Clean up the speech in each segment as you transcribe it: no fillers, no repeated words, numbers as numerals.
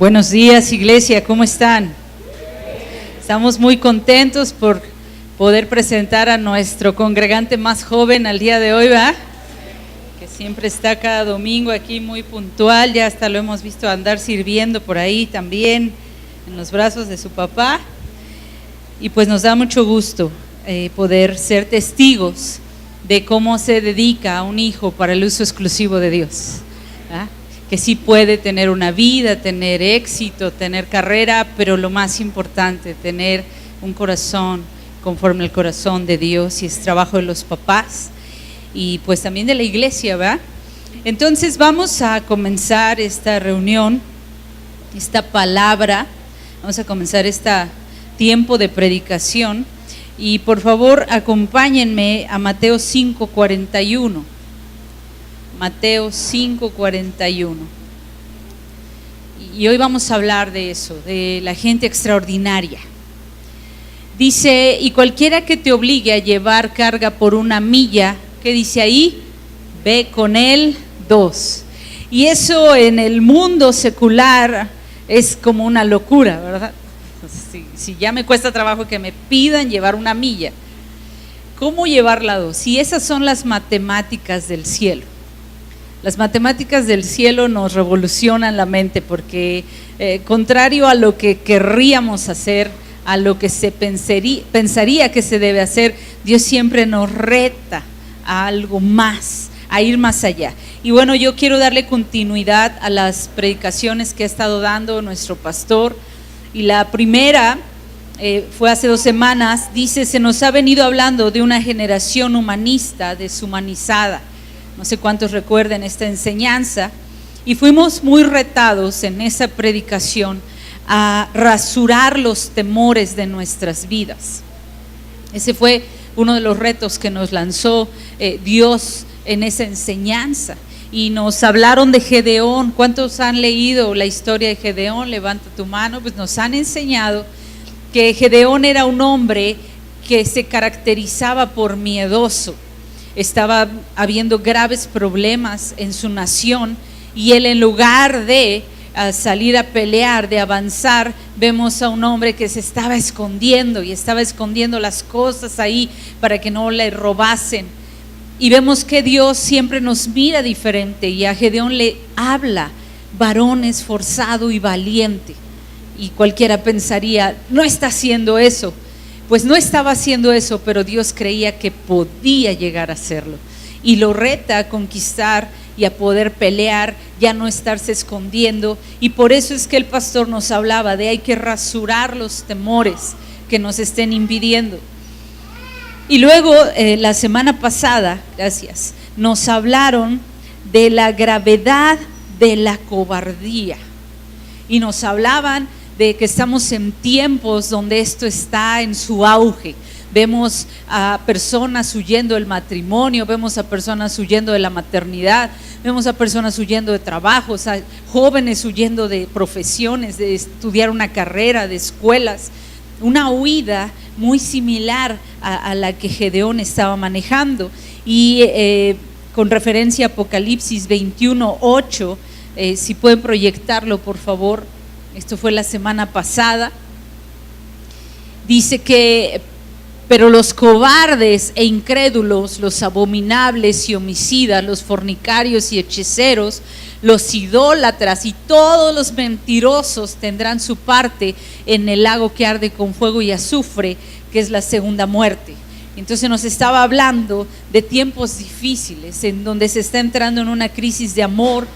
Buenos días, iglesia, ¿cómo están? Estamos muy contentos por poder presentar a nuestro congregante más joven al día de hoy, ¿verdad? Que siempre está cada domingo aquí muy puntual, ya hasta lo hemos visto andar sirviendo por ahí también, en los brazos de su papá. Y pues nos da mucho gusto poder ser testigos de cómo se dedica a un hijo para el uso exclusivo de Dios, ¿verdad? Que sí puede tener una vida, tener éxito, tener carrera, pero lo más importante, tener un corazón conforme al corazón de Dios, y es trabajo de los papás y pues también de la iglesia, ¿verdad? Entonces vamos a comenzar esta reunión, esta palabra, vamos a comenzar este tiempo de predicación, y por favor acompáñenme a Mateo 5:41. Mateo 5:41. Y hoy vamos a hablar de eso, de la gente extraordinaria. Dice: y cualquiera que te obligue a llevar carga por 1 milla, ¿qué dice ahí? Ve con él 2. Y eso en el mundo secular es como una locura, ¿verdad? Si ya me cuesta trabajo que me pidan llevar 1 milla, ¿cómo llevarla 2? Si esas son las matemáticas del cielo. Las matemáticas del cielo nos revolucionan la mente porque contrario a lo que querríamos hacer, a lo que se pensaría que se debe hacer, Dios siempre nos reta a algo más, a ir más allá. Y bueno, yo quiero darle continuidad a las predicaciones que ha estado dando nuestro pastor, y la primera fue hace 2 semanas. Dice: se nos ha venido hablando de una generación humanista, deshumanizada. No sé cuántos recuerden esta enseñanza, y fuimos muy retados en esa predicación a rasurar los temores de nuestras vidas. Ese fue uno de los retos que nos lanzó Dios en esa enseñanza. Y nos hablaron de Gedeón. ¿Cuántos han leído la historia de Gedeón? Levanta tu mano. Pues nos han enseñado que Gedeón era un hombre que se caracterizaba por miedoso. Estaba habiendo graves problemas en su nación, y él, en lugar de salir a pelear, de avanzar, vemos a un hombre que se estaba escondiendo, y estaba escondiendo las cosas ahí para que no le robasen. Y vemos que Dios siempre nos mira diferente, y a Gedeón le habla: varón esforzado y valiente. Y cualquiera pensaría: no está haciendo eso. Pues no estaba haciendo eso, pero Dios creía que podía llegar a hacerlo, y lo reta a conquistar y a poder pelear, ya no estarse escondiendo. Y por eso es que el pastor nos hablaba de hay que rasurar los temores que nos estén impidiendo. Y luego la semana pasada, gracias, nos hablaron de la gravedad de la cobardía, y nos hablaban de que estamos en tiempos donde esto está en su auge. Vemos a personas huyendo del matrimonio, vemos a personas huyendo de la maternidad, vemos a personas huyendo de trabajos, a jóvenes huyendo de profesiones, de estudiar una carrera, de escuelas. Una huida muy similar a la que Gedeón estaba manejando. Y con referencia a Apocalipsis 21:8, si pueden proyectarlo por favor. Esto fue la semana pasada. Dice que: pero los cobardes e incrédulos, los abominables y homicidas, los fornicarios y hechiceros, los idólatras y todos los mentirosos tendrán su parte en el lago que arde con fuego y azufre, que es la segunda muerte. Entonces nos estaba hablando de tiempos difíciles, en donde se está entrando en una crisis de amor,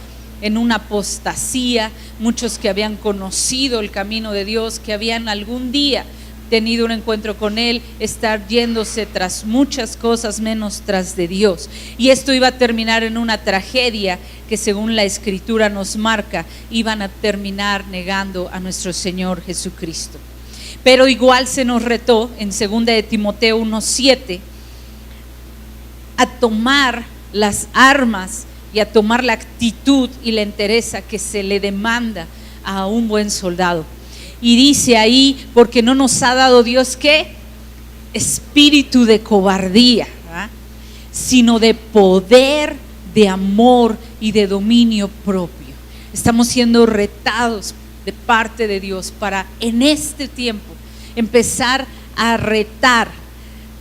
en una apostasía. Muchos que habían conocido el camino de Dios, que habían algún día tenido un encuentro con Él, estar yéndose tras muchas cosas menos tras de Dios. Y esto iba a terminar en una tragedia que, según la Escritura nos marca, iban a terminar negando a nuestro Señor Jesucristo. Pero igual se nos retó en 2 de Timoteo 1:7 a tomar las armas y a tomar la actitud y la entereza que se le demanda a un buen soldado. Y dice ahí: porque no nos ha dado Dios ¿qué? Espíritu de cobardía, ¿verdad? Sino de poder, de amor y de dominio propio. Estamos siendo retados de parte de Dios para en este tiempo empezar a retar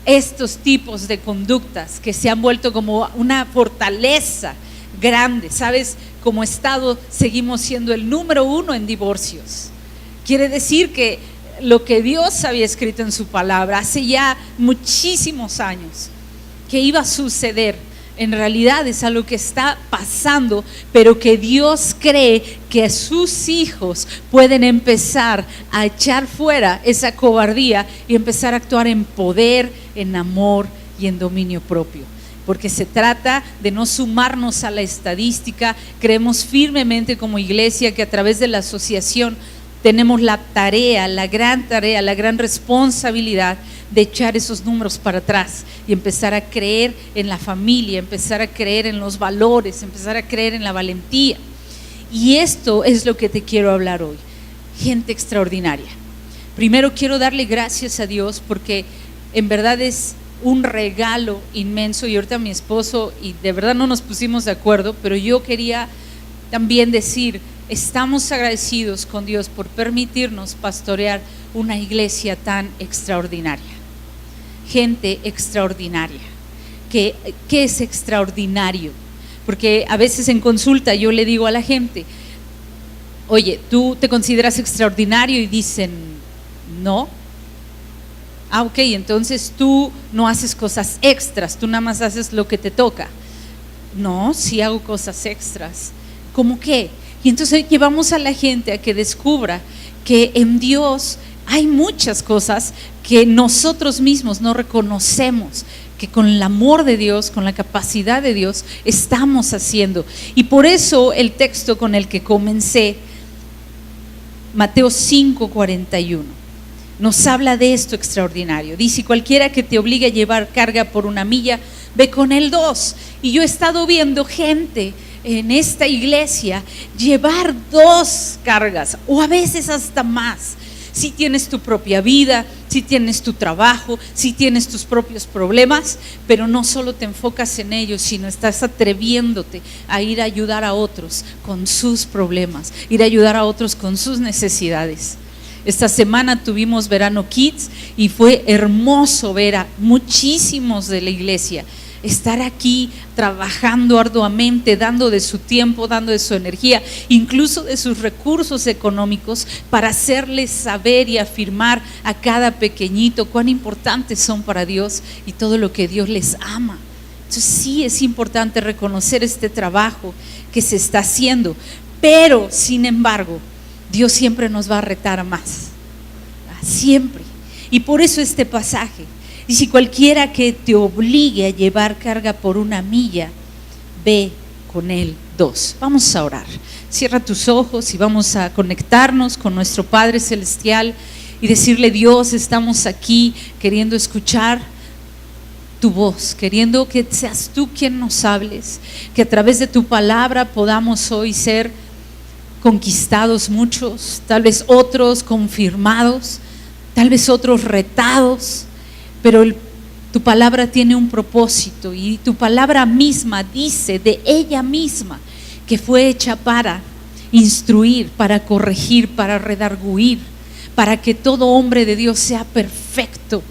estos tipos de conductas que se han vuelto como una fortaleza grande. Sabes, como Estado seguimos siendo el número 1 en divorcios. Quiere decir que lo que Dios había escrito en su palabra hace ya muchísimos años que iba a suceder, en realidad es algo que está pasando, pero que Dios cree que sus hijos pueden empezar a echar fuera esa cobardía y empezar a actuar en poder, en amor y en dominio propio. Porque se trata de no sumarnos a la estadística. Creemos firmemente como iglesia que a través de la asociación tenemos la gran responsabilidad de echar esos números para atrás y empezar a creer en la familia, empezar a creer en los valores, empezar a creer en la valentía. Y esto es lo que te quiero hablar hoy. Gente extraordinaria. Primero quiero darle gracias a Dios porque en verdad es un regalo inmenso. Y ahorita mi esposo, y de verdad no nos pusimos de acuerdo, pero yo quería también decir, estamos agradecidos con Dios por permitirnos pastorear una iglesia tan extraordinaria. Gente extraordinaria. ¿Qué es extraordinario? Porque a veces en consulta yo le digo a la gente, oye, ¿tú te consideras extraordinario? Y dicen, no. Ok, entonces tú no haces cosas extras, tú nada más haces lo que te toca. No, sí hago cosas extras. ¿Cómo qué? Y entonces llevamos a la gente a que descubra que en Dios hay muchas cosas que nosotros mismos no reconocemos, que con el amor de Dios, con la capacidad de Dios, estamos haciendo. Y por eso el texto con el que comencé, Mateo 5:41, nos habla de esto extraordinario. Dice, cualquiera que te obligue a llevar carga por 1 milla, ve con él 2. Y yo he estado viendo gente en esta iglesia llevar 2 cargas o a veces hasta más. Si tienes tu propia vida, si tienes tu trabajo, si tienes tus propios problemas, pero no solo te enfocas en ellos, sino estás atreviéndote a ir a ayudar a otros con sus problemas, ir a ayudar a otros con sus necesidades. Esta semana tuvimos Verano Kids y fue hermoso ver a muchísimos de la iglesia estar aquí trabajando arduamente, dando de su tiempo, dando de su energía, incluso de sus recursos económicos, para hacerles saber y afirmar a cada pequeñito cuán importantes son para Dios y todo lo que Dios les ama. Entonces sí es importante reconocer este trabajo que se está haciendo, pero sin embargo Dios siempre nos va a retar a más, siempre. Y por eso este pasaje dice, cualquiera que te obligue a llevar carga por 1 milla, ve con él 2. Vamos a orar. Cierra tus ojos y vamos a conectarnos con nuestro Padre Celestial y decirle, Dios, estamos aquí queriendo escuchar tu voz, queriendo que seas tú quien nos hables, que a través de tu palabra podamos hoy ser conquistados muchos, tal vez otros confirmados, tal vez otros retados, pero tu palabra tiene un propósito y tu palabra misma dice de ella misma que fue hecha para instruir, para corregir, para redarguir, para que todo hombre de Dios sea perfecto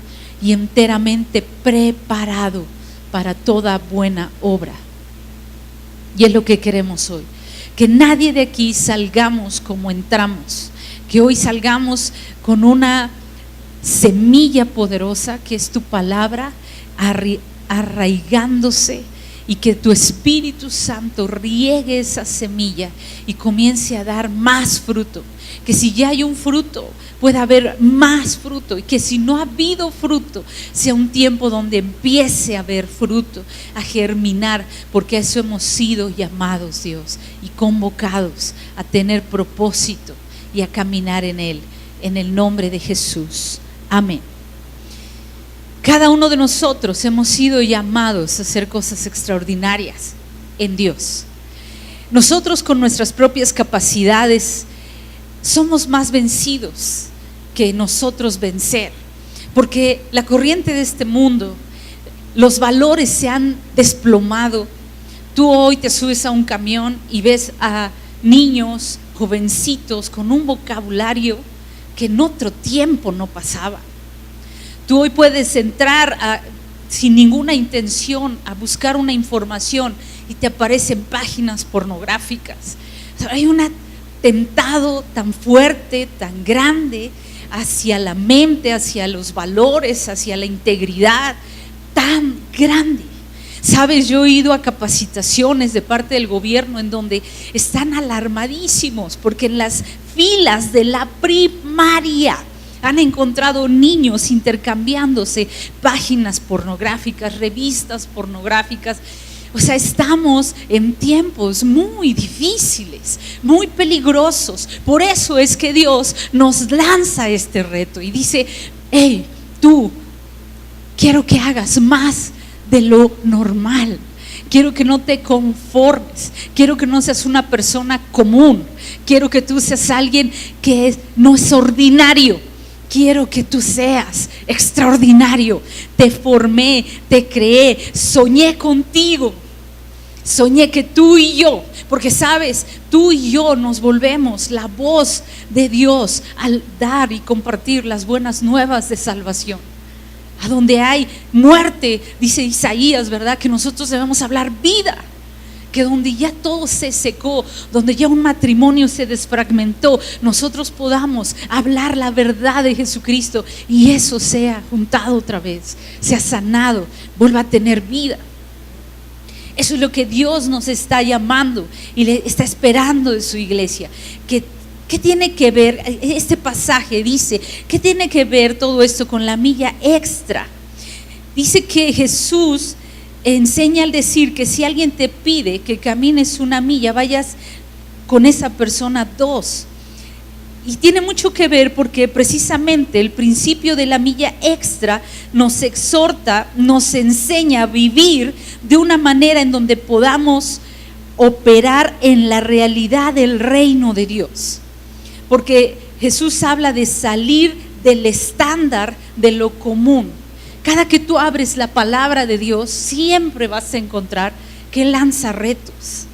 y enteramente preparado para toda buena obra. Y es lo que queremos hoy, que nadie de aquí salgamos como entramos, que hoy salgamos con una semilla poderosa que es tu palabra arraigándose, y que tu Espíritu Santo riegue esa semilla y comience a dar más fruto, que si ya hay un fruto pueda haber más fruto, y que si no ha habido fruto sea un tiempo donde empiece a haber fruto, a germinar, porque a eso hemos sido llamados, Dios, y convocados a tener propósito y a caminar en él, en el nombre de Jesús. Amén. Cada uno de nosotros hemos sido llamados a hacer cosas extraordinarias en Dios. Nosotros con nuestras propias capacidades somos más vencidos que nosotros vencer, porque la corriente de este mundo, los valores se han desplomado. Tú hoy te subes a un camión y ves a niños jovencitos con un vocabulario que en otro tiempo no pasaba. Tú hoy puedes entrar sin ninguna intención a buscar una información y te aparecen páginas pornográficas. O sea, hay un atentado tan fuerte, tan grande hacia la mente, hacia los valores, hacia la integridad, tan grande. Sabes, yo he ido a capacitaciones de parte del gobierno en donde están alarmadísimos porque en las filas de la primaria han encontrado niños intercambiándose páginas pornográficas, revistas pornográficas. O sea, estamos en tiempos muy difíciles, muy peligrosos. Por eso es que Dios nos lanza este reto y dice: hey, tú, quiero que hagas más de lo normal. Quiero que no te conformes. Quiero que no seas una persona común. Quiero que tú seas alguien que no es ordinario. Quiero que tú seas extraordinario. Te formé, te creé, soñé contigo. Soñé que tú y yo, porque sabes, tú y yo nos volvemos la voz de Dios al dar y compartir las buenas nuevas de salvación. A donde hay muerte, dice Isaías, ¿verdad? Que nosotros debemos hablar vida. Que donde ya todo se secó, donde ya un matrimonio se desfragmentó, nosotros podamos hablar la verdad de Jesucristo y eso sea juntado otra vez, sea sanado, vuelva a tener vida. Eso es lo que Dios nos está llamando y le está esperando de su iglesia. ¿Qué tiene que ver? Este pasaje dice, ¿qué tiene que ver todo esto con la milla extra? Dice que Jesús enseña al decir que si alguien te pide que camines una milla, vayas con esa persona 2. Y tiene mucho que ver porque precisamente el principio de la milla extra nos exhorta, nos enseña a vivir de una manera en donde podamos operar en la realidad del reino de Dios. Porque Jesús habla de salir del estándar de lo común. Cada que tú abres la palabra de Dios, siempre vas a encontrar que Él lanza retos,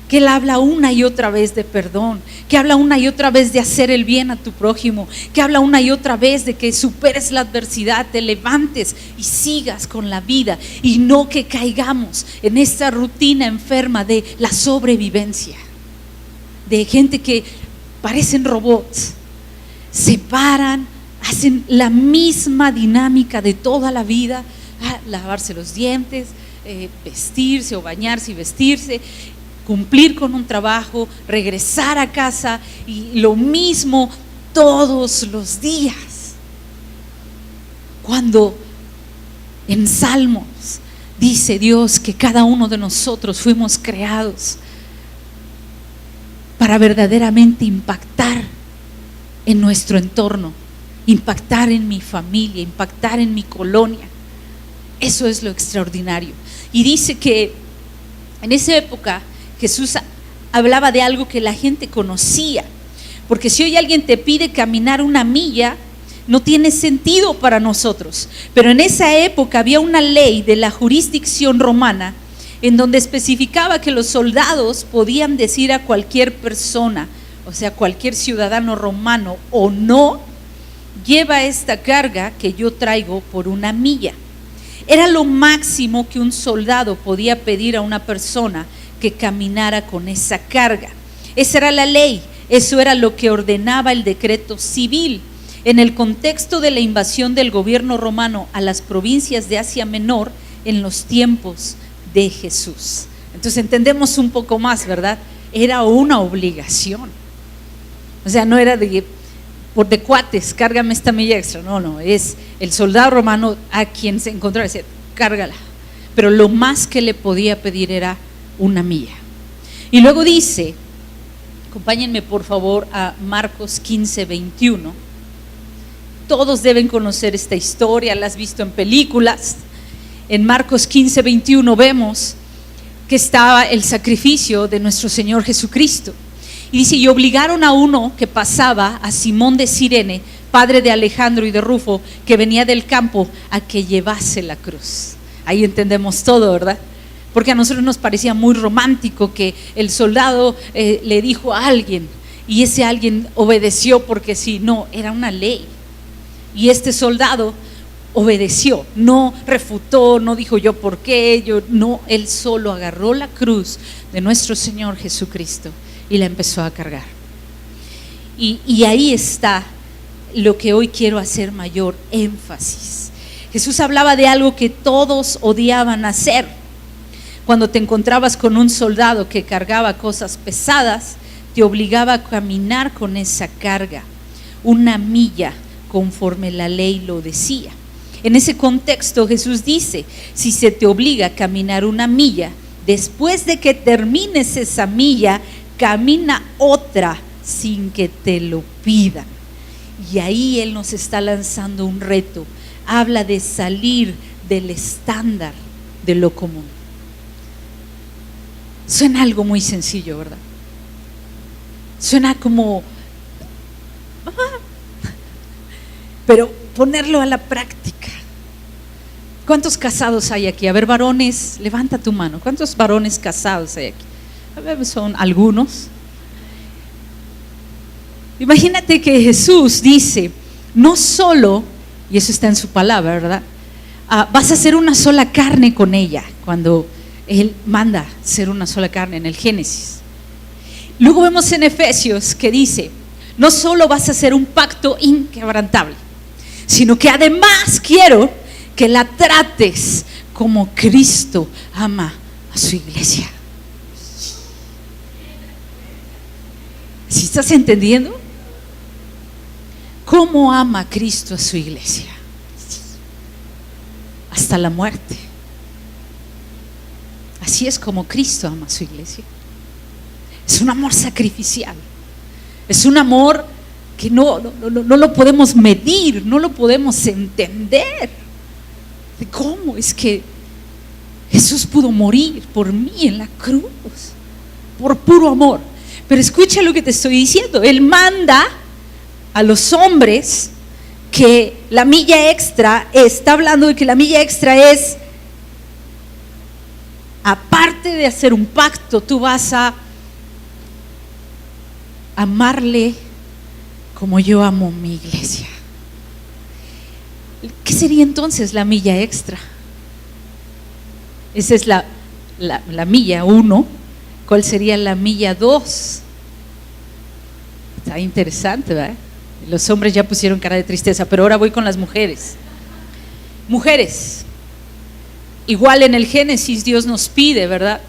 que Él habla una y otra vez de perdón, que habla una y otra vez de hacer el bien a tu prójimo, que habla una y otra vez de que superes la adversidad, te levantes y sigas con la vida y no que caigamos en esta rutina enferma de la sobrevivencia, de gente que parecen robots, se paran, hacen la misma dinámica de toda la vida, lavarse los dientes, vestirse o bañarse y vestirse, cumplir con un trabajo, regresar a casa y lo mismo todos los días. Cuando en Salmos dice Dios que cada uno de nosotros fuimos creados para verdaderamente impactar en nuestro entorno, impactar en mi familia, impactar en mi colonia. Eso es lo extraordinario. Y dice que en esa época Jesús hablaba de algo que la gente conocía, porque si hoy alguien te pide caminar una milla, no tiene sentido para nosotros, pero en esa época había una ley de la jurisdicción romana en donde especificaba que los soldados podían decir a cualquier persona, o sea, cualquier ciudadano romano o no, lleva esta carga que yo traigo por una milla. Era lo máximo que un soldado podía pedir a una persona que caminara con esa carga. Esa era la ley, eso era lo que ordenaba el decreto civil. En el contexto de la invasión del gobierno romano a las provincias de Asia Menor en los tiempos de Jesús. Entonces entendemos un poco más, ¿verdad? Era una obligación. O sea, no era de cuates, cárgame esta milla extra. No, es el soldado romano a quien se encontraba, decía, cárgala. Pero lo más que le podía pedir era una milla. Y luego dice, acompáñenme por favor a Marcos 15:21. Todos deben conocer esta historia, la has visto en películas. En Marcos 15:21 vemos que estaba el sacrificio de nuestro Señor Jesucristo. Y dice, y obligaron a uno que pasaba, a Simón de Cirene, padre de Alejandro y de Rufo, que venía del campo, a que llevase la cruz. Ahí entendemos todo, ¿verdad? Porque a nosotros nos parecía muy romántico que el soldado le dijo a alguien, y ese alguien obedeció porque sí, no, era una ley. Y este soldado obedeció, no refutó, no dijo yo por qué, no, él solo agarró la cruz de nuestro Señor Jesucristo y la empezó a cargar. Y ahí está lo que hoy quiero hacer mayor énfasis. Jesús hablaba de algo que todos odiaban hacer. Cuando te encontrabas con un soldado que cargaba cosas pesadas, te obligaba a caminar con esa carga, 1 milla, conforme la ley lo decía. En ese contexto Jesús dice, si se te obliga a caminar 1 milla, después de que termines esa milla, camina otra sin que te lo pidan. Y ahí Él nos está lanzando un reto. Habla de salir del estándar de lo común. Suena algo muy sencillo, ¿verdad? Suena como pero ponerlo a la práctica. ¿Cuántos casados hay aquí? A ver, varones, levanta tu mano. ¿Cuántos varones casados hay aquí? A ver, son algunos. Imagínate que Jesús dice, no solo, y eso está en su palabra, ¿verdad? Vas a ser una sola carne con ella, cuando Él manda ser una sola carne en el Génesis. Luego vemos en Efesios que dice, no solo vas a hacer un pacto inquebrantable, sino que además quiero que la trates como Cristo ama a su iglesia. ¿Sí estás entendiendo? ¿Cómo ama Cristo a su iglesia? Hasta la muerte. Así es como Cristo ama a su iglesia. Es un amor sacrificial. Es un amor que no lo podemos medir, no lo podemos entender. ¿De cómo es que Jesús pudo morir por mí en la cruz? Por puro amor. Pero escucha lo que te estoy diciendo. Él manda a los hombres que la milla extra, está hablando de que la milla extra es, aparte de hacer un pacto, tú vas a amarle como yo amo mi iglesia. ¿Qué sería entonces la milla extra? Esa es la milla 1. ¿Cuál sería la milla 2? Está interesante, ¿verdad? Los hombres ya pusieron cara de tristeza, pero ahora voy con las mujeres. Mujeres, igual en el Génesis Dios nos pide, ¿verdad?,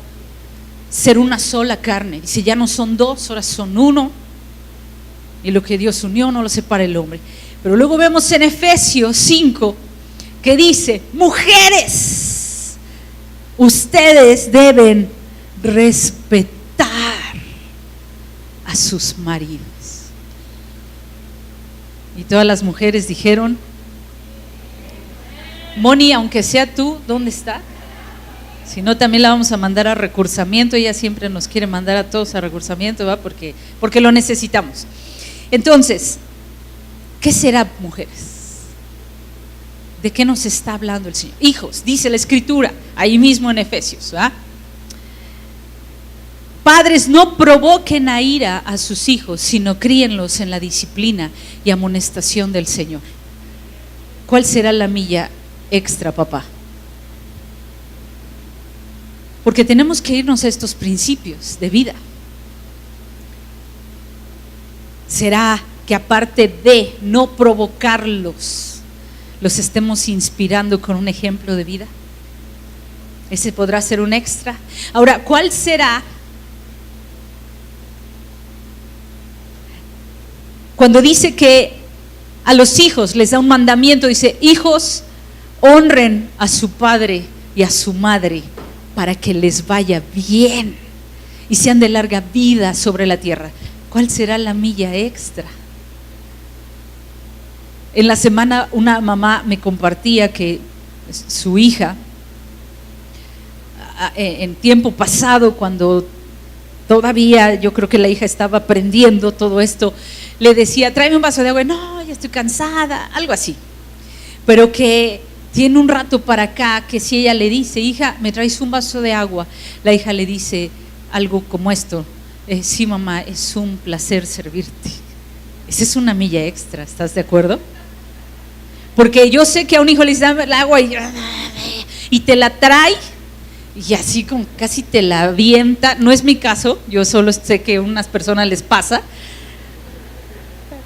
ser una sola carne. Dice, ya no son 2, ahora son 1. Y lo que Dios unió no lo separa el hombre. Pero luego vemos en Efesios 5 que dice, mujeres, ustedes deben respetar a sus maridos. Y todas las mujeres dijeron, Moni, aunque sea tú, ¿dónde está? Si no, también la vamos a mandar a recursamiento. Ella siempre nos quiere mandar a todos a recursamiento, ¿va? Porque lo necesitamos. Entonces, ¿qué será, mujeres? ¿De qué nos está hablando el Señor? Hijos, dice la Escritura, ahí mismo en Efesios, ¿va? Padres, no provoquen a ira a sus hijos, sino críenlos en la disciplina y amonestación del Señor. ¿Cuál será la milla extra, papá? Porque tenemos que irnos a estos principios de vida. ¿Será que aparte de no provocarlos, los estemos inspirando con un ejemplo de vida? Ese podrá ser un extra. Ahora, ¿cuál será cuando dice que a los hijos les da un mandamiento? Dice, hijos, honren a su padre y a su madre para que les vaya bien y sean de larga vida sobre la tierra. ¿Cuál será la milla extra? En la semana una mamá me compartía que su hija, en tiempo pasado, cuando todavía yo creo que la hija estaba aprendiendo todo esto, le decía, tráeme un vaso de agua. No, ya estoy cansada, algo así. Pero que tiene un rato para acá que si ella le dice, hija, ¿me traes un vaso de agua?, la hija le dice algo como esto, Sí, mamá, es un placer servirte. Esa es una milla extra, ¿estás de acuerdo? Porque yo sé que a un hijo le dice, dame el agua y te la trae y así como casi te la avienta. No es mi caso, yo solo sé que a unas personas les pasa,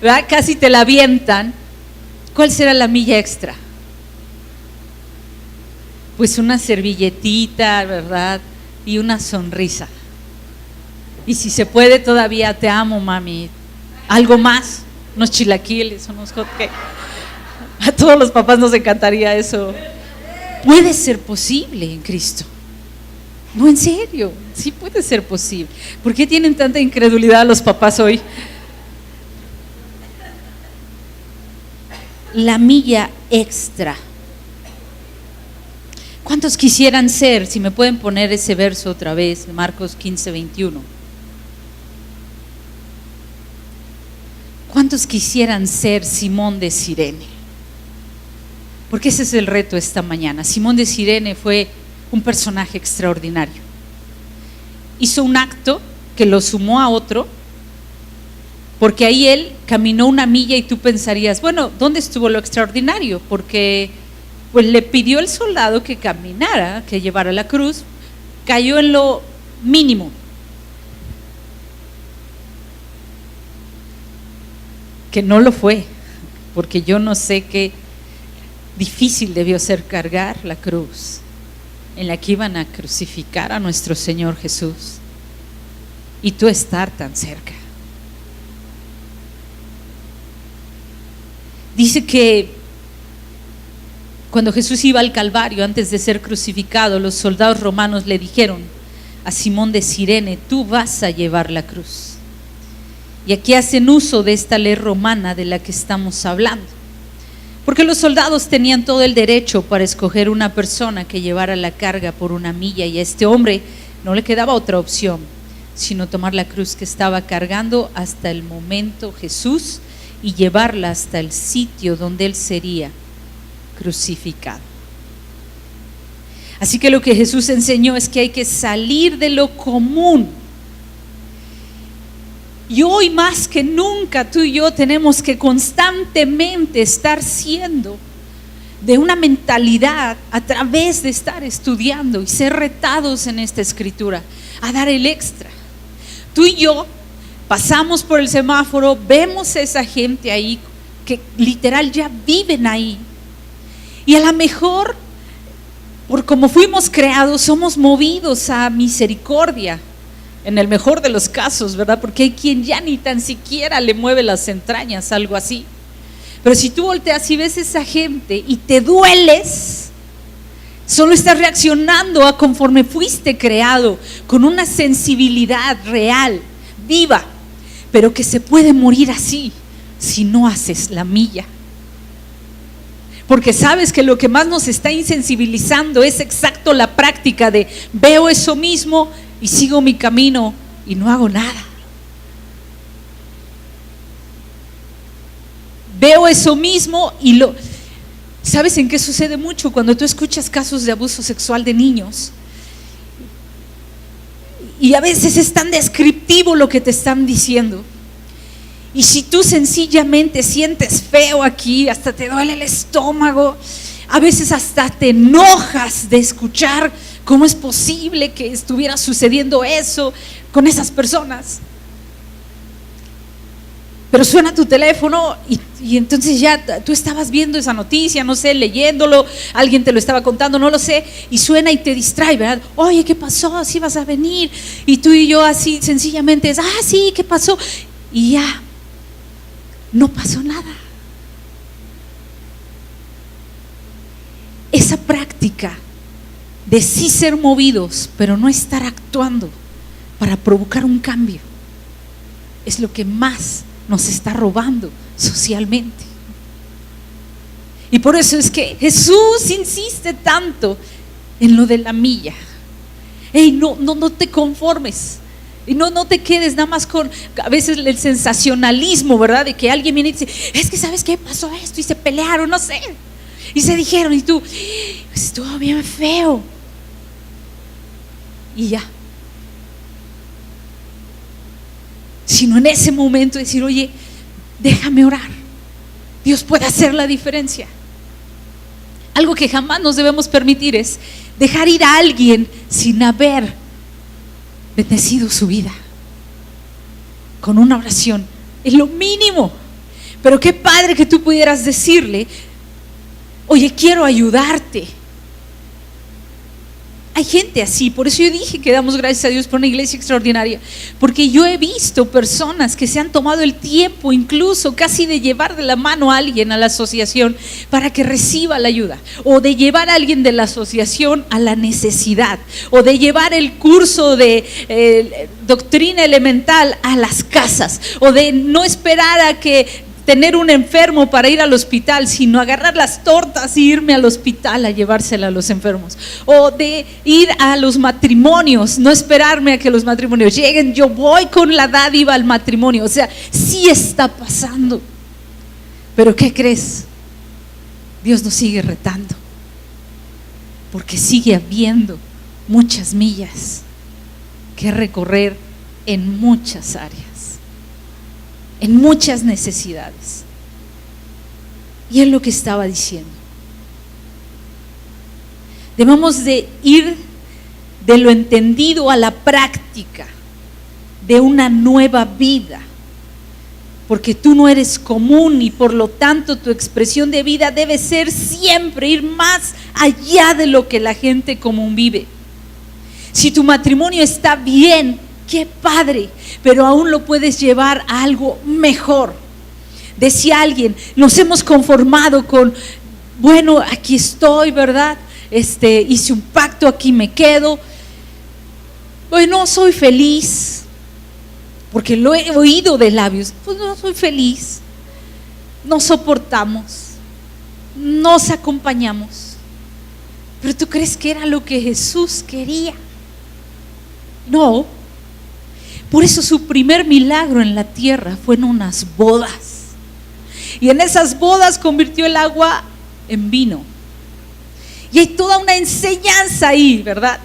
¿verdad? Casi te la avientan. ¿Cuál será la milla extra? Pues una servilletita, ¿verdad? Y una sonrisa. Y si se puede todavía, te amo, mami. Algo más, unos chilaquiles, unos hot cakes. A todos los papás nos encantaría eso. Puede ser posible en Cristo. No, en serio, sí puede ser posible. ¿Por qué tienen tanta incredulidad los papás hoy? La milla extra. ¿Cuántos quisieran ser? Si me pueden poner ese verso otra vez, Marcos 15:21. ¿Cuántos quisieran ser Simón de Cirene? Porque ese es el reto esta mañana. Simón de Cirene fue un personaje extraordinario. Hizo un acto que lo sumó a otro, porque ahí él caminó una milla y tú pensarías, bueno, ¿dónde estuvo lo extraordinario? Porque pues le pidió el soldado que caminara, que llevara la cruz, cayó en lo mínimo. Que no lo fue, porque yo no sé qué difícil debió ser cargar la cruz en la que iban a crucificar a nuestro Señor Jesús y tú estar tan cerca. Dice que cuando Jesús iba al Calvario antes de ser crucificado, los soldados romanos le dijeron a Simón de Cirene, tú vas a llevar la cruz. Y aquí hacen uso de esta ley romana de la que estamos hablando, porque los soldados tenían todo el derecho para escoger una persona que llevara la carga por una milla, y a este hombre no le quedaba otra opción sino tomar la cruz que estaba cargando hasta el momento Jesús y llevarla hasta el sitio donde él sería crucificado. Así que lo que Jesús enseñó es que hay que salir de lo común. Y hoy más que nunca tú y yo tenemos que constantemente estar siendo de una mentalidad a través de estar estudiando y ser retados en esta escritura a dar el extra. Tú y yo pasamos por el semáforo, vemos a esa gente ahí que literal ya viven ahí, y a lo mejor por como fuimos creados somos movidos a misericordia en el mejor de los casos, ¿verdad? Porque hay quien ya ni tan siquiera le mueve las entrañas, algo así. Pero si tú volteas y ves a esa gente y te dueles, solo estás reaccionando a conforme fuiste creado, con una sensibilidad real, viva, pero que se puede morir así si no haces la milla. Porque sabes que lo que más nos está insensibilizando es exacto la práctica de veo eso mismo y sigo mi camino y no hago nada. Veo eso mismo y ¿sabes en qué sucede mucho? Cuando tú escuchas casos de abuso sexual de niños, y a veces es tan descriptivo lo que te están diciendo, y si tú sencillamente sientes feo aquí, hasta te duele el estómago, a veces hasta te enojas de escuchar cómo es posible que estuviera sucediendo eso con esas personas. Pero suena tu teléfono y entonces ya tú estabas viendo esa noticia, no sé, leyéndolo, alguien te lo estaba contando, no lo sé, y suena y te distrae, ¿verdad? Oye, ¿qué pasó? ¿Sí vas a venir? Y tú y yo así sencillamente es, sí, ¿qué pasó? Y ya, no pasó nada. Esa práctica de sí ser movidos, pero no estar actuando para provocar un cambio, es lo que más nos está robando socialmente. Y por eso es que Jesús insiste tanto en lo de la milla. No te conformes. Y no te quedes nada más con a veces el sensacionalismo, ¿verdad? De que alguien viene y dice, es que ¿sabes qué? Pasó esto y se pelearon, no sé, y se dijeron, y tú, estuvo bien feo. Y ya. sino en ese momento decir, oye, déjame orar. Dios puede hacer la diferencia. Algo que jamás nos debemos permitir es dejar ir a alguien sin haber bendecido su vida con una oración. Es lo mínimo. Pero qué padre que tú pudieras decirle, oye, quiero ayudarte. Hay gente así, por eso yo dije que damos gracias a Dios por una iglesia extraordinaria, porque yo he visto personas que se han tomado el tiempo incluso casi de llevar de la mano a alguien a la asociación para que reciba la ayuda, o de llevar a alguien de la asociación a la necesidad, o de llevar el curso de doctrina elemental a las casas, o de no esperar a que tener un enfermo para ir al hospital, sino agarrar las tortas y irme al hospital a llevársela a los enfermos, o de ir a los matrimonios, no esperarme a que los matrimonios lleguen, yo voy con la dádiva al matrimonio. O sea, sí está pasando, pero ¿qué crees? Dios nos sigue retando, porque sigue habiendo muchas millas que recorrer en muchas áreas, en muchas necesidades. Y es lo que estaba diciendo. Debemos de ir de lo entendido a la práctica de una nueva vida, porque tú no eres común y por lo tanto tu expresión de vida debe ser siempre ir más allá de lo que la gente común vive. Si tu matrimonio está bien, qué padre, pero aún lo puedes llevar a algo mejor. Decía alguien, nos hemos conformado con, bueno, aquí estoy, ¿verdad? Hice un pacto, aquí me quedo. Bueno, soy feliz, porque lo he oído de labios. Pues no soy feliz, nos soportamos, nos acompañamos. Pero ¿tú crees que era lo que Jesús quería? No. Por eso su primer milagro en la tierra fue en unas bodas. Y en esas bodas convirtió el agua en vino. Y hay toda una enseñanza ahí, ¿verdad?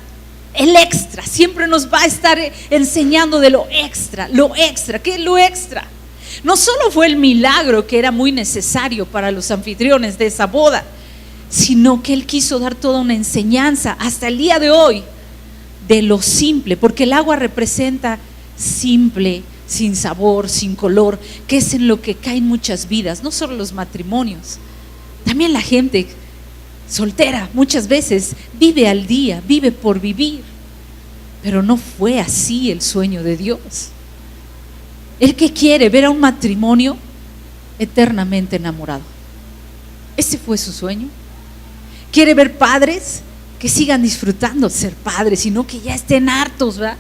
El extra, siempre nos va a estar enseñando de lo extra. Lo extra, ¿qué es lo extra? No solo fue el milagro que era muy necesario para los anfitriones de esa boda, sino que Él quiso dar toda una enseñanza hasta el día de hoy de lo simple, porque el agua representa simple, sin sabor, sin color, que es en lo que caen muchas vidas, no solo los matrimonios, también la gente soltera muchas veces vive al día, vive por vivir, pero no fue así el sueño de Dios. Él que quiere ver a un matrimonio eternamente enamorado, ese fue su sueño. Quiere ver padres que sigan disfrutando de ser padres y no que ya estén hartos, ¿verdad?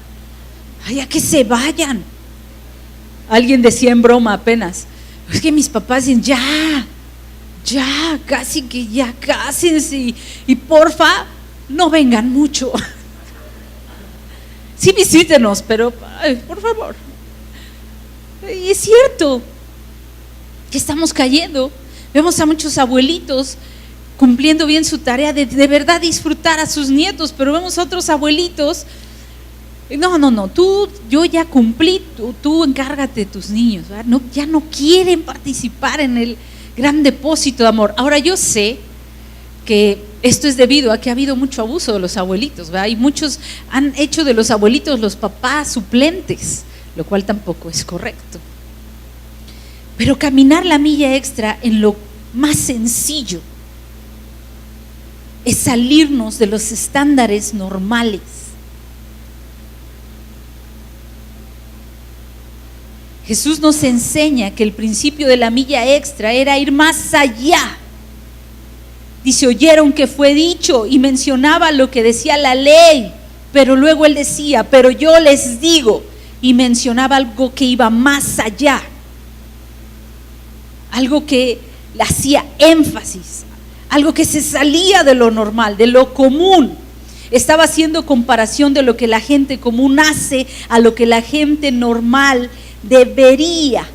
Ay, a que se vayan. Alguien decía en broma apenas, es que mis papás dicen, ya, casi que ya cásense y porfa, no vengan mucho. Sí visítenos, pero ay, por favor. Y es cierto que estamos cayendo. Vemos a muchos abuelitos cumpliendo bien su tarea de verdad disfrutar a sus nietos, pero vemos a otros abuelitos, no, yo ya cumplí, tú encárgate de tus niños, ¿verdad? No, ya no quieren participar en el gran depósito de amor. Ahora yo sé que esto es debido a que ha habido mucho abuso de los abuelitos, ¿verdad? Y muchos han hecho de los abuelitos los papás suplentes, lo cual tampoco es correcto. Pero caminar la milla extra en lo más sencillo es salirnos de los estándares normales. Jesús nos enseña que el principio de la milla extra era ir más allá. Dice, oyeron que fue dicho, y mencionaba lo que decía la ley, pero luego él decía, pero yo les digo, y mencionaba algo que iba más allá, algo que le hacía énfasis, algo que se salía de lo normal, de lo común. Estaba haciendo comparación de lo que la gente común hace a lo que la gente normal debería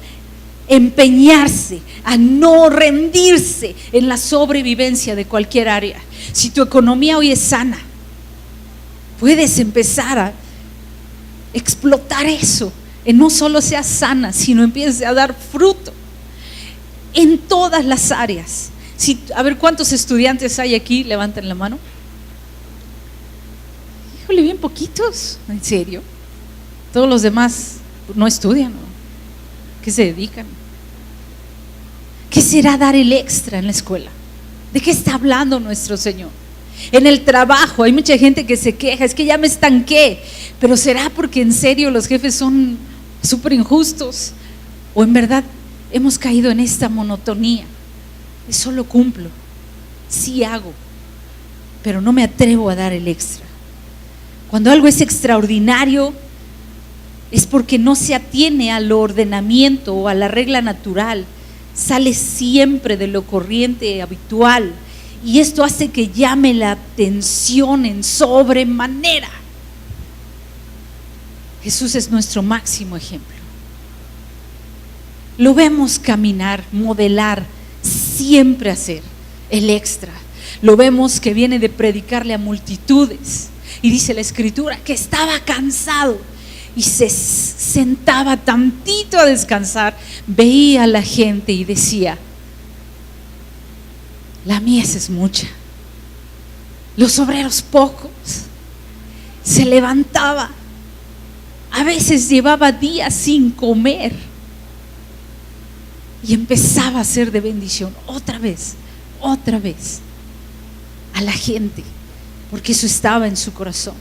empeñarse, a no rendirse en la sobrevivencia de cualquier área. Si tu economía hoy es sana, puedes empezar a explotar eso no solo sea sana, sino empiece a dar fruto en todas las áreas. A ver, ¿cuántos estudiantes hay aquí? Levanten la mano. Híjole, bien poquitos, en serio. Todos los demás no estudian, ¿no? ¿Qué se dedican? ¿Qué será dar el extra en la escuela? ¿De qué está hablando nuestro Señor? En el trabajo hay mucha gente que se queja, es que ya me estanqué, pero ¿será porque en serio los jefes son súper injustos? ¿O en verdad hemos caído en esta monotonía? Solo cumplo, sí hago, pero no me atrevo a dar el extra. Cuando algo es extraordinario, es porque no se atiene al ordenamiento o a la regla natural, sale siempre de lo corriente habitual, y esto hace que llame la atención en sobremanera. Jesús es nuestro máximo ejemplo. Lo vemos caminar, modelar, siempre hacer el extra. Lo vemos que viene de predicarle a multitudes, y dice la Escritura que estaba cansado y se sentaba tantito a descansar, veía a la gente y decía: la mies es mucha, los obreros pocos. Se levantaba, a veces llevaba días sin comer, y empezaba a ser de bendición otra vez a la gente, porque eso estaba en su corazón.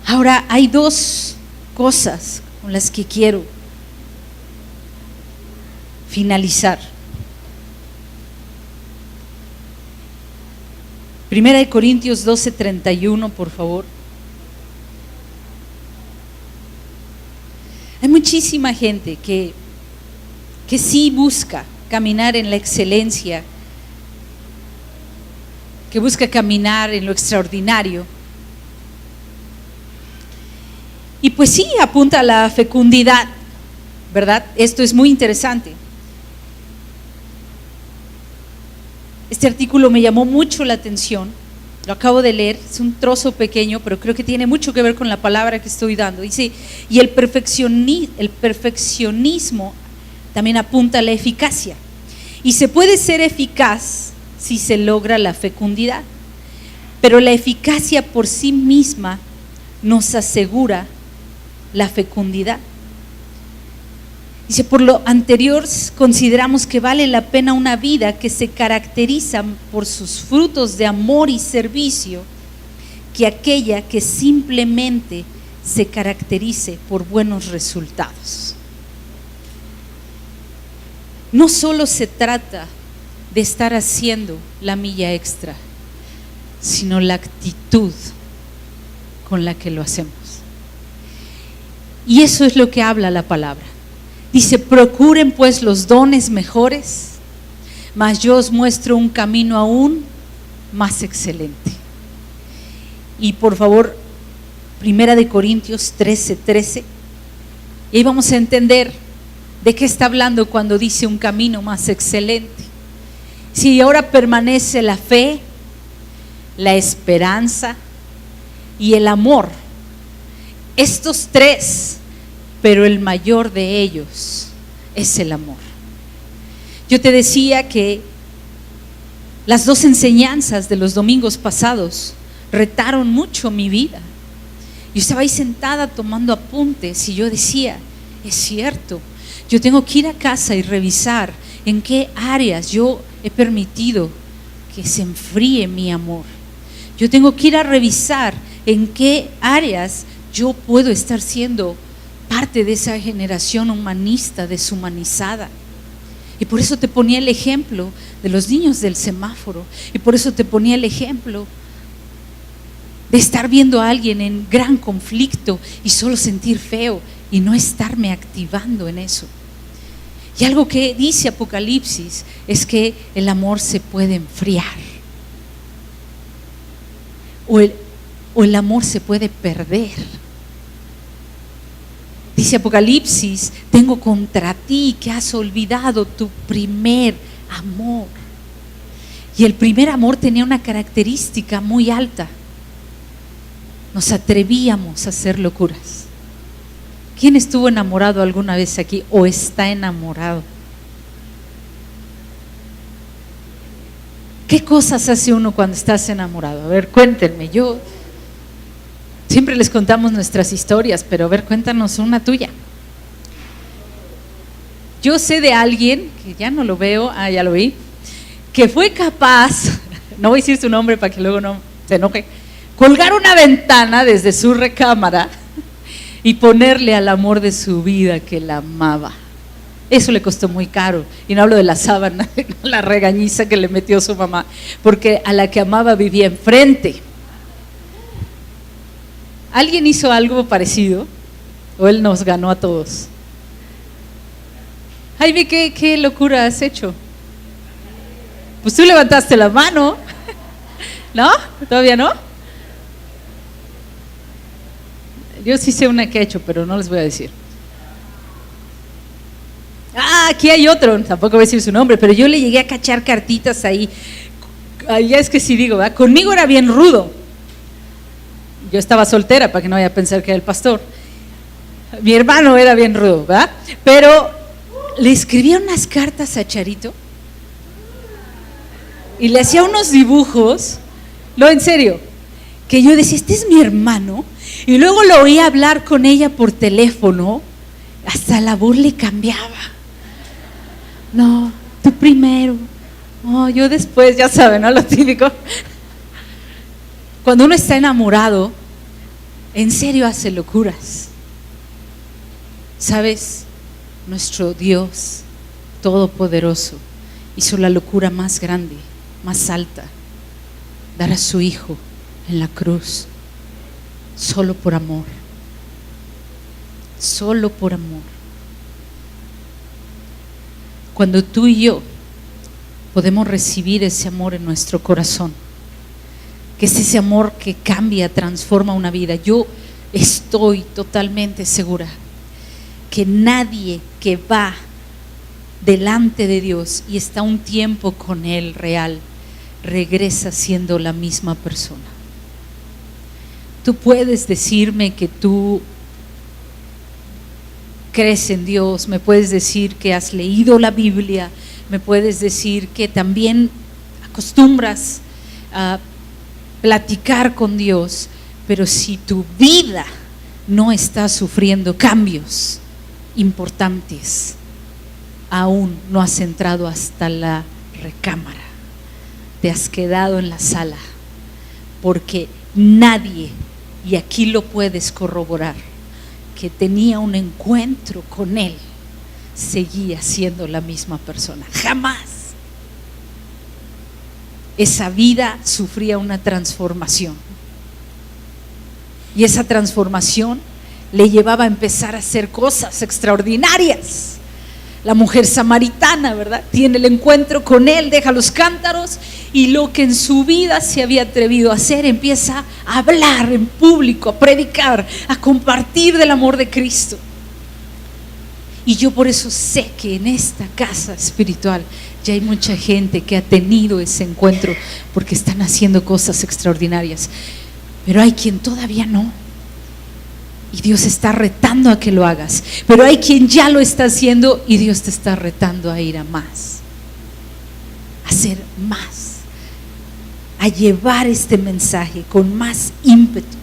Ahora hay dos cosas con las que quiero finalizar. Primera de Corintios 12:31, por favor. Hay muchísima gente que sí busca caminar en la excelencia, que busca caminar en lo extraordinario, y pues sí apunta a la fecundidad, ¿verdad? Esto es muy interesante. Este artículo me llamó mucho la atención, lo acabo de leer, es un trozo pequeño, pero creo que tiene mucho que ver con la palabra que estoy dando. Dice: y el perfeccionismo también apunta a la eficacia, y se puede ser eficaz si se logra la fecundidad, pero la eficacia por sí misma nos asegura la fecundidad. Dice: por lo anterior consideramos que vale la pena una vida que se caracteriza por sus frutos de amor y servicio, que aquella que simplemente se caracterice por buenos resultados. No solo se trata de estar haciendo la milla extra, sino la actitud con la que lo hacemos. Y eso es lo que habla la palabra. Dice: procuren pues los dones mejores, mas yo os muestro un camino aún más excelente. Y por favor, Primera de Corintios 13:13, y ahí vamos a entender de qué está hablando cuando dice un camino más excelente. Si ahora permanece la fe, la esperanza y el amor, estos tres, pero el mayor de ellos es el amor. Yo te decía que las dos enseñanzas de los domingos pasados retaron mucho mi vida. Yo estaba ahí sentada tomando apuntes y yo decía: es cierto, yo tengo que ir a casa y revisar en qué áreas yo he permitido que se enfríe mi amor. Yo tengo que ir a revisar en qué áreas yo puedo estar siendo parte de esa generación humanista, deshumanizada. Y por eso te ponía el ejemplo de los niños del semáforo, y por eso te ponía el ejemplo de estar viendo a alguien en gran conflicto y solo sentir feo y no estarme activando en eso. Y algo que dice Apocalipsis es que el amor se puede enfriar, o el amor se puede perder. Dice Apocalipsis: tengo contra ti que has olvidado tu primer amor. Y el primer amor tenía una característica muy alta: nos atrevíamos a hacer locuras. ¿Quién estuvo enamorado alguna vez aquí o está enamorado? ¿Qué cosas hace uno cuando estás enamorado? A ver, cuéntenme. Yo siempre les contamos nuestras historias, pero a ver, cuéntanos una tuya. Yo sé de alguien, que ya no lo veo, ya lo vi, que fue capaz, no voy a decir su nombre para que luego no se enoje, colgar una ventana desde su recámara y ponerle al amor de su vida que la amaba. Eso le costó muy caro, y no hablo de la sábana, la regañiza que le metió su mamá, porque a la que amaba vivía enfrente. ¿Alguien hizo algo parecido? ¿O él nos ganó a todos? Jaime, ¿qué locura has hecho? Pues tú levantaste la mano, ¿no? ¿Todavía no? Yo sí sé una que he hecho, pero no les voy a decir. Aquí hay otro, tampoco voy a decir su nombre, pero yo le llegué a cachar cartitas ahí. Ya es que sí digo, ¿verdad? Conmigo era bien rudo. Yo estaba soltera para que no vaya a pensar que era el pastor. Mi hermano era bien rudo, ¿verdad? Pero le escribía unas cartas a Charito y le hacía unos dibujos, no, en serio, que yo decía, este es mi hermano, y luego lo oía hablar con ella por teléfono, hasta la voz le cambiaba. No, tú primero, no, yo después, ya saben, ¿no? Lo típico. Cuando uno está enamorado, en serio hace locuras. ¿Sabes? Nuestro Dios Todopoderoso hizo la locura más grande, más alta, dar a su Hijo en la cruz, solo por amor, solo por amor. Cuando tú y yo podemos recibir ese amor en nuestro corazón, que es ese amor que cambia, transforma una vida, yo estoy totalmente segura que nadie que va delante de Dios y está un tiempo con Él real, regresa siendo la misma persona. Tú puedes decirme que tú crees en Dios, me puedes decir que has leído la Biblia, me puedes decir que también acostumbras a platicar con Dios, pero si tu vida no está sufriendo cambios importantes, aún no has entrado hasta la recámara, te has quedado en la sala, porque nadie, y aquí lo puedes corroborar, que tenía un encuentro con Él seguía siendo la misma persona, jamás. Esa vida sufría una transformación, y esa transformación le llevaba a empezar a hacer cosas extraordinarias. La mujer samaritana, ¿verdad? Tiene el encuentro con Él, deja los cántaros, y lo que en su vida se había atrevido a hacer, empieza a hablar en público, a predicar, a compartir del amor de Cristo. Y yo por eso sé que en esta casa espiritual ya hay mucha gente que ha tenido ese encuentro, porque están haciendo cosas extraordinarias, pero hay quien todavía no. Y Dios está retando a que lo hagas, pero hay quien ya lo está haciendo y Dios te está retando a ir a más, a hacer más, a llevar este mensaje con más ímpetu.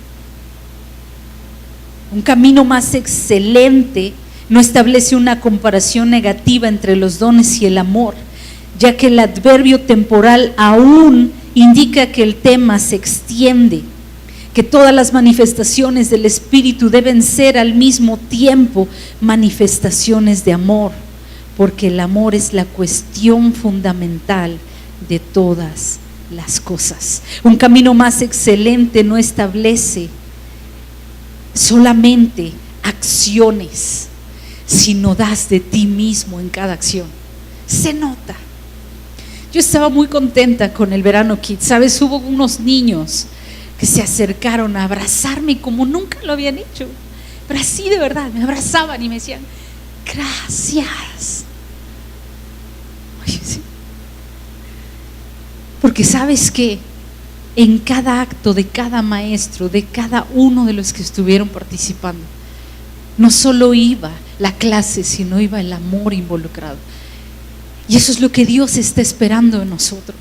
Un camino más excelente no establece una comparación negativa entre los dones y el amor, ya que el adverbio temporal aún indica que el tema se extiende, que todas las manifestaciones del Espíritu deben ser al mismo tiempo manifestaciones de amor, porque el amor es la cuestión fundamental de todas las cosas. Un camino más excelente no establece solamente acciones, sino das de ti mismo en cada acción. Se nota. Yo estaba muy contenta con el Verano Kids, ¿sabes? Hubo unos niños que se acercaron a abrazarme como nunca lo habían hecho, pero así de verdad, me abrazaban y me decían, gracias. Oye, sí. Porque sabes que en cada acto de cada maestro, de cada uno de los que estuvieron participando. No solo iba la clase, sino iba el amor involucrado. Y eso es lo que Dios está esperando en nosotros.